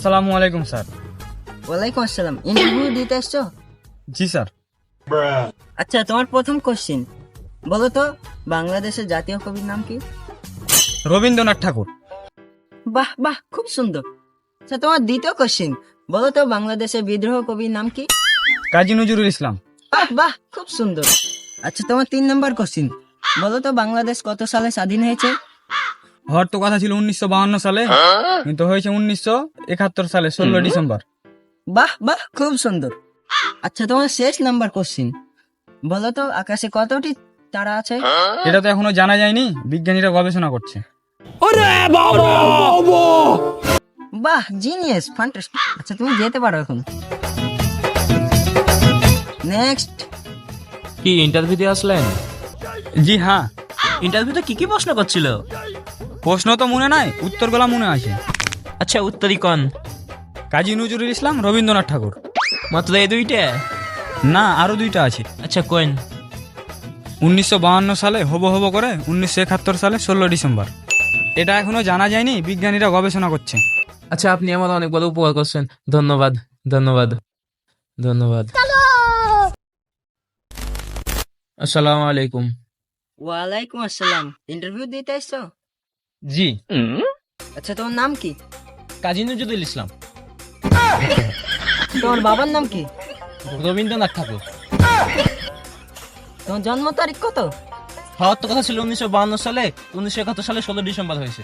আসসালামু আলাইকুম স্যার। ওয়ালাইকুম আসসালাম। ইন্টারভিউ দিতে আসছো? জি স্যার। আচ্ছা, তোমার প্রথম কোশ্চিন বলো তো, বাংলাদেশের জাতীয় কবির নাম কি? রবীন্দ্রনাথ ঠাকুর। বাহ বাহ, খুব সুন্দর। আচ্ছা, তোমার দ্বিতীয় কোশ্চিন বলো তো, বাংলাদেশের বিদ্রোহ কবির নাম কি? কাজী নজরুল ইসলাম। বাহ বাহ, খুব সুন্দর। আচ্ছা, তোমার 3 নম্বর কোশ্চিন বলো তো, বাংলাদেশ কত সালে স্বাধীন হয়েছে? হওয়ার তো কথা ছিল 1952 সালে, কিন্তু হয়েছে 1971 সালে 16 ডিসেম্বর। বাহ বাহ, খুব সুন্দর। আচ্ছা, তোমার শেষ নাম্বার কোশ্চিন বলো তো, আকাশে কতটি তারা আছে? এটা তো এখনো জানা যায়নি, বিজ্ঞানীরা গবেষণা করছে। বাহ, জিনিয়াস, ফ্যান্টাস্টিক। আচ্ছা, তুমি যেতে পারো এখন। নেক্সট। কি ইন্টারভিউ দিয়ে আসলেন? জি হ্যাঁ। ইন্টারভিউতে কি কি প্রশ্ন করছিল? প্রশ্ন তো মনে নাই, উত্তরগুলা মনে আছে। আচ্ছা, উত্তরই কোন? কাজী নজরুল ইসলাম, রবীন্দ্রনাথ ঠাকুর। মাত্র এই দুইটা? না, আরো দুইটা আছে। আচ্ছা, কোন? 1952 সালে হব হব করে 1971 সালে 16 ডিসেম্বর। এটা এখনো জানা যায়নি, বিজ্ঞানীরা গবেষণা করছে। আচ্ছা, আপনি আমার অনেক বড় উপকার করছেন। ধন্যবাদ ধন্যবাদ ধন্যবাদ। আসসালামু আলাইকুম। ওয়ালাইকুম আসসালাম। ইন্টারভিউ দিতে আসছো? জি। আচ্ছা, তোমার নাম কি? কাজী নজরুল ইসলাম। তোমার বাবার নাম কি? রবীন্দ্রনাথ ঠাকুর। তোমার জন্ম তারিখ কত? হওয়ার তো কথা ছিল 1952 সালে, 1971 সালে 16 ডিসেম্বর হয়েছে।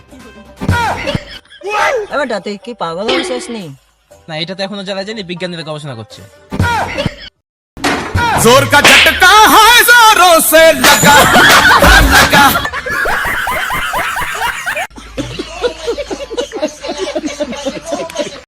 এবার তুই কি পাগল হয়েছিস নি? না, এটা তো এখনো জানা যায়নি, বিজ্ঞানীরা গবেষণা করছে। जोर का झटका है जोरों से लगा